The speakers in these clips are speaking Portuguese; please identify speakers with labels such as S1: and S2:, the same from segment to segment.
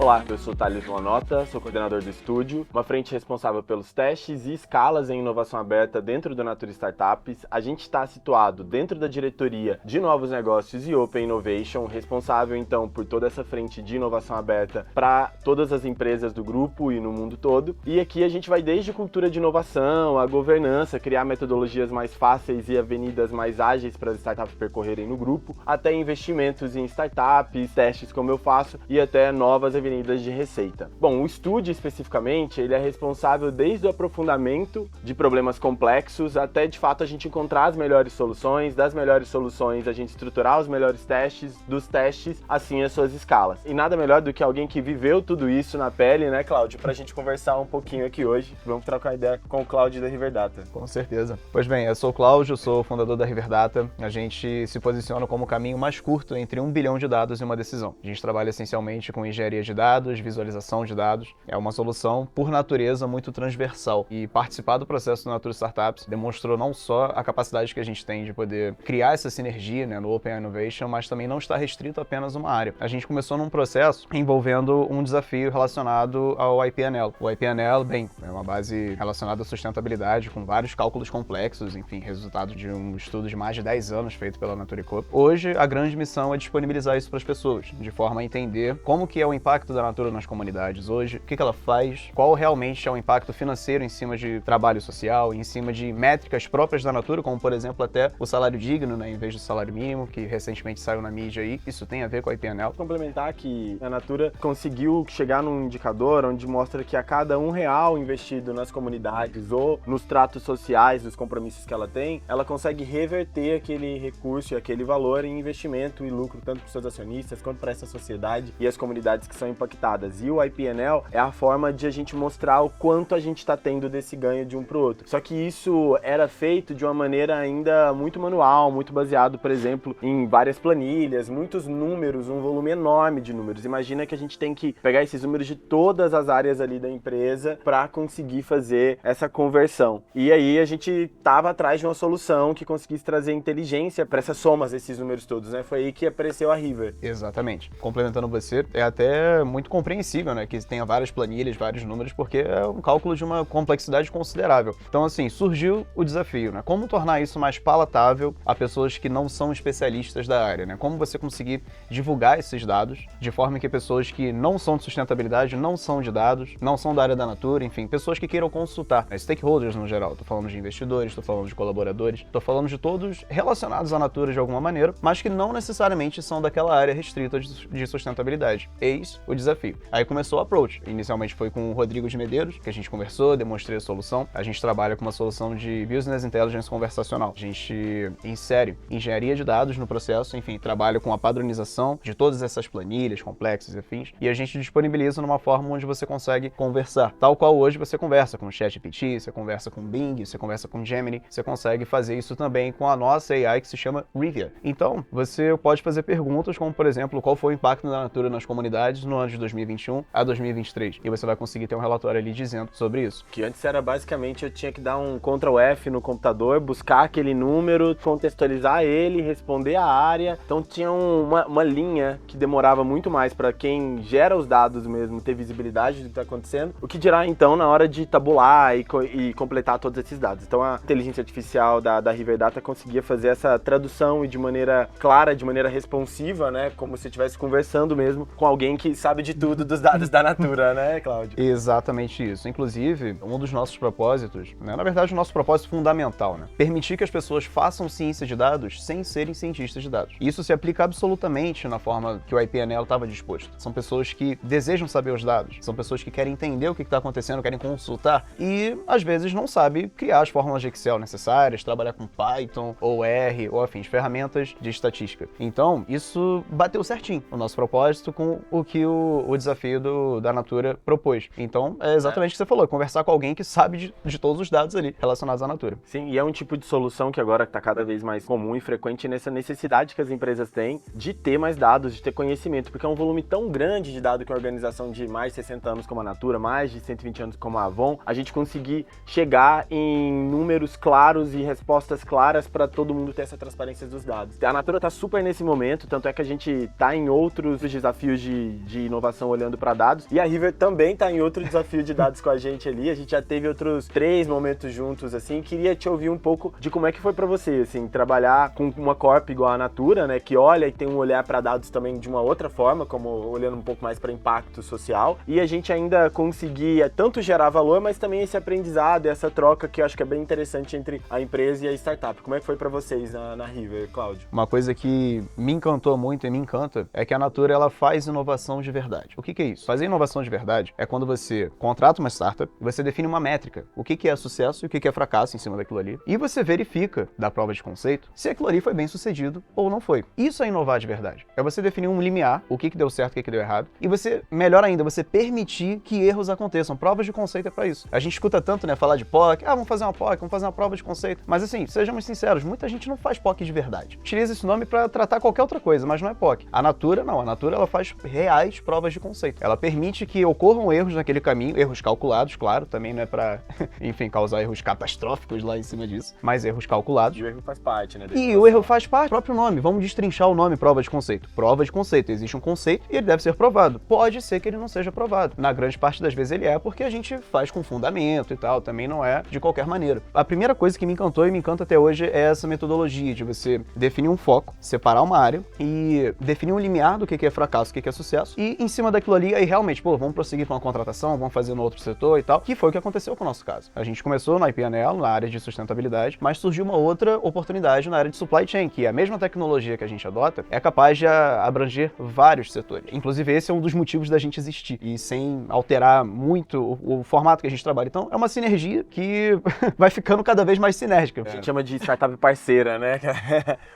S1: Olá, eu sou Thales Lanota, sou coordenador do estúdio, uma frente responsável pelos testes e escalas em inovação aberta dentro da Natura Startups. A gente está situado dentro da diretoria de novos negócios e Open Innovation, responsável então por toda essa frente de inovação aberta para todas as empresas do grupo e no mundo todo. E aqui a gente vai desde cultura de inovação, a governança, criar metodologias mais fáceis e avenidas mais ágeis para as startups percorrerem no grupo, até investimentos em startups, testes como eu faço e até novas avenidas de receita. Bom, o estúdio especificamente, ele é responsável desde o aprofundamento de problemas complexos até de fato a gente encontrar as melhores soluções, das melhores soluções a gente estruturar os melhores testes, dos testes assim as suas escalas. E nada melhor do que alguém que viveu tudo isso na pele, né, Cláudio, pra gente conversar um pouquinho aqui hoje. Vamos trocar ideia com o Cláudio da Riverdata.
S2: Com certeza. Pois bem, eu sou o Cláudio, sou fundador da Riverdata. A gente se posiciona como o caminho mais curto entre 1 bilhão de dados e uma decisão. A gente trabalha essencialmente com engenharia de dados, visualização de dados. É uma solução, por natureza, muito transversal. E participar do processo do Natura Startups demonstrou não só a capacidade que a gente tem de poder criar essa sinergia, né, no Open Innovation, mas também não está restrito a apenas uma área. A gente começou num processo envolvendo um desafio relacionado ao IPNL. O IPNL, bem, é uma base relacionada à sustentabilidade, com vários cálculos complexos, enfim, resultado de um estudo de mais de 10 anos feito pela Natura &Co. Hoje, a grande missão é disponibilizar isso para as pessoas, de forma a entender como que é o impacto da Natura nas comunidades hoje, o que ela faz, qual realmente é o impacto financeiro em cima de trabalho social, em cima de métricas próprias da Natura, como por exemplo até o salário digno, né, em vez do salário mínimo, que recentemente saiu na mídia aí, isso tem a ver com a IPNL.
S1: Complementar que a Natura conseguiu chegar num indicador onde mostra que a cada R$1 investido nas comunidades ou nos tratos sociais, dos compromissos que ela tem, ela consegue reverter aquele recurso e aquele valor em investimento e lucro, tanto para os seus acionistas quanto para essa sociedade e as comunidades que são impactadas. E o IPNL é a forma de a gente mostrar o quanto a gente está tendo desse ganho de um para o outro. Só que isso era feito de uma maneira ainda muito manual, muito baseado, por exemplo, em várias planilhas, muitos números, um volume enorme de números. Imagina que a gente tem que pegar esses números de todas as áreas ali da empresa para conseguir fazer essa conversão. E aí a gente estava atrás de uma solução que conseguisse trazer inteligência para essas somas desses números todos, né? Foi aí que apareceu a River.
S2: Exatamente. Complementando você, é até muito compreensível, né, que tenha várias planilhas, vários números, porque é um cálculo de uma complexidade considerável. Então, assim, surgiu o desafio, né? Como tornar isso mais palatável a pessoas que não são especialistas da área, né? Como você conseguir divulgar esses dados de forma que pessoas que não são de sustentabilidade, não são de dados, não são da área da Natura, enfim, pessoas que queiram consultar, né, stakeholders no geral. Tô falando de investidores, tô falando de colaboradores, tô falando de todos relacionados à Natura de alguma maneira, mas que não necessariamente são daquela área restrita de sustentabilidade. Eis o desafio. Aí começou o approach. Inicialmente foi com o Rodrigo de Medeiros, que a gente conversou, demonstrei a solução. A gente trabalha com uma solução de Business Intelligence conversacional. A gente insere engenharia de dados no processo, enfim, trabalha com a padronização de todas essas planilhas complexas e afins, e a gente disponibiliza numa forma onde você consegue conversar. Tal qual hoje você conversa com o ChatGPT, você conversa com o Bing, você conversa com o Gemini, você consegue fazer isso também com a nossa AI que se chama Rivia. Então, você pode fazer perguntas como, por exemplo, qual foi o impacto da Natura nas comunidades no ano de 2021 a 2023. E você vai conseguir ter um relatório ali dizendo sobre isso.
S1: Que antes era basicamente eu tinha que dar um Ctrl F no computador, buscar aquele número, contextualizar ele, responder a área. Então tinha uma linha que demorava muito mais para quem gera os dados mesmo ter visibilidade do que está acontecendo. O que dirá então na hora de tabular e completar todos esses dados. Então a inteligência artificial da Riverdata conseguia fazer essa tradução e de maneira clara, de maneira responsiva, né? Como se estivesse conversando mesmo com alguém que sabe de tudo dos dados da Natura, né, Cláudio?
S2: Exatamente isso. Inclusive, um dos nossos propósitos, né, na verdade o nosso propósito fundamental, né, permitir que as pessoas façam ciência de dados sem serem cientistas de dados. E isso se aplica absolutamente na forma que o IPNL estava disposto. São pessoas que desejam saber os dados, são pessoas que querem entender o que está acontecendo, querem consultar e, às vezes, não sabem criar as fórmulas de Excel necessárias, trabalhar com Python ou R ou afins, ferramentas de estatística. Então, isso bateu certinho o nosso propósito com o que o desafio da Natura propôs. Então, é exatamente o que você falou, conversar com alguém que sabe de todos os dados ali relacionados à Natura.
S1: Sim, e é um tipo de solução que agora está cada vez mais comum e frequente nessa necessidade que as empresas têm de ter mais dados, de ter conhecimento, porque é um volume tão grande de dados que uma organização de mais de 60 anos como a Natura, mais de 120 anos como a Avon, a gente conseguir chegar em números claros e respostas claras para todo mundo ter essa transparência dos dados. A Natura está super nesse momento, tanto é que a gente está em outros desafios de inovação inovação olhando para dados. E a River também está em outro desafio de dados com a gente ali. A gente já teve outros 3 momentos juntos, assim. Queria te ouvir um pouco de como é que foi para você, assim, trabalhar com uma corp igual a Natura, né, que olha e tem um olhar para dados também de uma outra forma, como olhando um pouco mais para impacto social. E a gente ainda conseguia tanto gerar valor, mas também esse aprendizado, essa troca que eu acho que é bem interessante entre a empresa e a startup. Como é que foi para vocês na River, Cláudio?
S2: Uma coisa que me encantou muito e me encanta é que a Natura ela faz inovação de verdade. O que é isso? Fazer inovação de verdade é quando você contrata uma startup, você define uma métrica, o que é sucesso e o que é fracasso em cima daquilo ali, e você verifica da prova de conceito se aquilo ali foi bem sucedido ou não foi. Isso é inovar de verdade. É você definir um limiar, o que deu certo, o que deu errado, e você, melhor ainda, você permitir que erros aconteçam. Provas de conceito é pra isso. A gente escuta tanto, né, falar de POC, vamos fazer uma POC, vamos fazer uma prova de conceito. Mas assim, sejamos sinceros, muita gente não faz POC de verdade. Utiliza esse nome pra tratar qualquer outra coisa, mas não é POC. A Natura, não. A Natura, ela faz reais provas de conceito. Ela permite que ocorram erros naquele caminho, erros calculados, claro, também não é pra, enfim, causar erros catastróficos lá em cima disso, mas erros calculados.
S1: E o erro faz parte, né?
S2: E o erro faz parte do próprio nome. Vamos destrinchar o nome prova de conceito. Prova de conceito. Existe um conceito e ele deve ser provado. Pode ser que ele não seja provado. Na grande parte das vezes ele é porque a gente faz com fundamento e tal. Também não é de qualquer maneira. A primeira coisa que me encantou e me encanta até hoje é essa metodologia de você definir um foco, separar uma área e definir um limiar do que é fracasso, o que é sucesso. E em cima daquilo ali, aí realmente, vamos prosseguir com uma contratação, vamos fazer no outro setor e tal. Que foi o que aconteceu com o nosso caso. A gente começou na IP&L, na área de sustentabilidade, mas surgiu uma outra oportunidade na área de supply chain, que a mesma tecnologia que a gente adota é capaz de abranger vários setores. Inclusive, esse é um dos motivos da gente existir, e sem alterar muito o formato que a gente trabalha. Então, é uma sinergia que vai ficando cada vez mais sinérgica.
S1: A gente chama de startup parceira, né?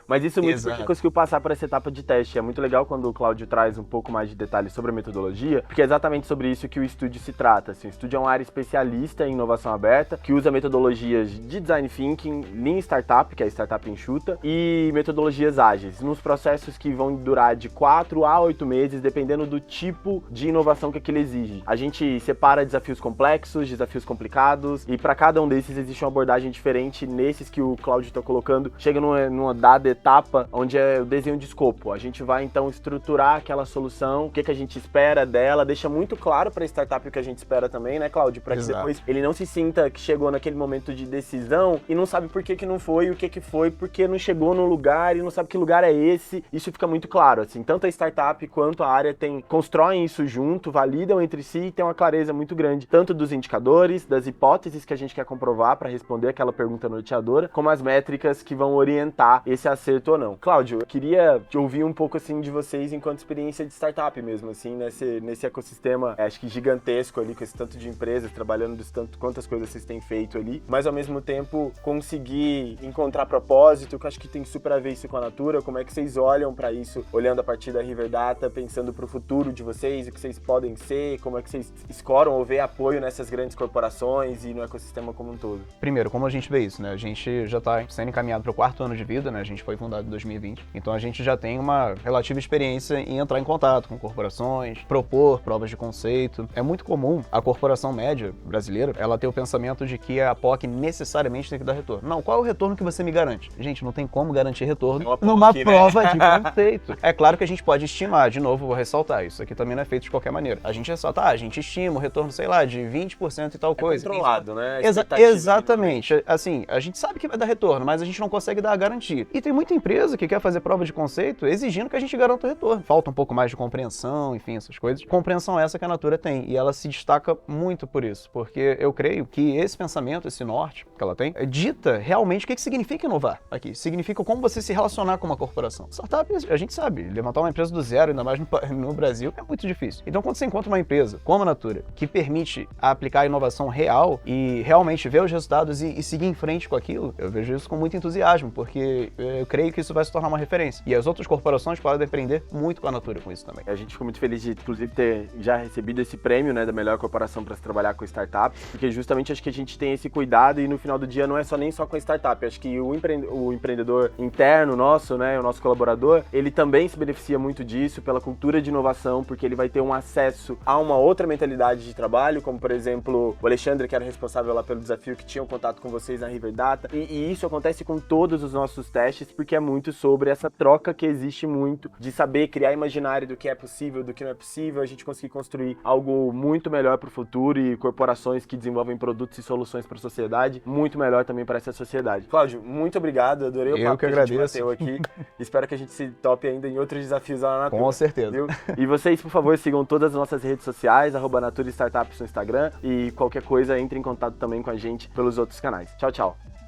S1: Mas isso muito porque conseguiu passar por essa etapa de teste. É muito legal quando o Cláudio traz um pouco mais de detalhes sobre a metodologia, porque é exatamente sobre isso que o estúdio se trata. Assim, o estúdio é uma área especialista em inovação aberta, que usa metodologias de design thinking, Lean Startup, que é a startup enxuta, e metodologias ágeis, nos processos que vão durar de 4 a 8 meses, dependendo do tipo de inovação que aquilo exige. A gente separa desafios complexos, desafios complicados, e para cada um desses existe uma abordagem diferente. Nesses que o Cláudio está colocando, chega numa dada etapa, onde é o desenho de escopo. A gente vai, então, estruturar aquela solução, o que a gente espera dela, deixa muito claro para a startup o que a gente espera também, né, Cláudio? Para que depois ele não se sinta que chegou naquele momento de decisão e não sabe por que não foi, o que foi, porque não chegou no lugar e não sabe que lugar é esse. Isso fica muito claro, assim, tanto a startup quanto a área constroem isso junto, validam entre si e tem uma clareza muito grande, tanto dos indicadores, das hipóteses que a gente quer comprovar para responder aquela pergunta norteadora, como as métricas que vão orientar esse acerto ou não. Cláudio, eu queria te ouvir um pouco, assim, de vocês enquanto experiência de startup mesmo, assim, nesse ecossistema, acho que gigantesco ali, com esse tanto de empresas, trabalhando quantas coisas vocês têm feito ali, mas ao mesmo tempo conseguir encontrar propósito, que eu acho que tem super a ver isso com a Natura. Como é que vocês olham para isso, olhando a partir da River Data, pensando para o futuro de vocês, o que vocês podem ser, como é que vocês escoram ou vê apoio nessas grandes corporações e no ecossistema como um todo?
S2: Primeiro, como a gente vê isso, né? A gente já está sendo encaminhado para o 4º ano de vida, né? A gente foi fundado em 2020, então a gente já tem uma relativa experiência em entrar em contato com corporações, propor provas de conceito. É muito comum a corporação média brasileira, ela ter o pensamento de que a POC necessariamente tem que dar retorno. Não, qual é o retorno que você me garante? Gente, não tem como garantir retorno numa prova de conceito. É claro que a gente pode estimar, de novo, vou ressaltar, isso aqui também não é feito de qualquer maneira. A gente ressalta, a gente estima o retorno, sei lá, de 20% e tal coisa.
S1: Controlado, né?
S2: Exatamente. Assim, a gente sabe que vai dar retorno, mas a gente não consegue dar a garantia. E tem muita empresa que quer fazer prova de conceito exigindo que a gente garanta o retorno. Falta um pouco mais de compreensão, enfim, essas coisas. Compreensão essa que a Natura tem, e ela se destaca muito por isso, porque eu creio que esse pensamento, esse norte que ela tem, dita realmente o que significa inovar aqui. Significa como você se relacionar com uma corporação. Startup, a gente sabe, levantar uma empresa do zero, ainda mais no Brasil, é muito difícil. Então, quando você encontra uma empresa como a Natura, que permite aplicar a inovação real e realmente ver os resultados e seguir em frente com aquilo, eu vejo isso com muito entusiasmo, porque eu creio que isso vai se tornar uma referência. E as outras corporações podem aprender muito com a Natura com isso também.
S1: A gente ficou muito feliz de, inclusive, ter já recebido esse prêmio, né, da melhor corporação para se trabalhar com startups, porque justamente acho que a gente tem esse cuidado e no final do dia não é nem só com a startup. Acho que o empreendedor interno nosso, né, o nosso colaborador, ele também se beneficia muito disso, pela cultura de inovação, porque ele vai ter um acesso a uma outra mentalidade de trabalho, como, por exemplo, o Alexandre, que era responsável lá pelo desafio, que tinha um contato com vocês na River Data, e isso acontece com todos os nossos testes, porque é muito sobre essa troca que existe muito, de saber criar imaginário do que é possível, possível, do que não é possível, a gente conseguir construir algo muito melhor para o futuro e corporações que desenvolvem produtos e soluções para a sociedade, muito melhor também para essa sociedade. Cláudio, muito obrigado, adorei o papo que a gente bateu aqui. Espero que a gente se tope ainda em outros desafios lá na Natura.
S2: Com certeza.
S1: Viu? E vocês, por favor, sigam todas as nossas redes sociais, @Natura Startups no Instagram, e qualquer coisa, entre em contato também com a gente pelos outros canais. Tchau, tchau.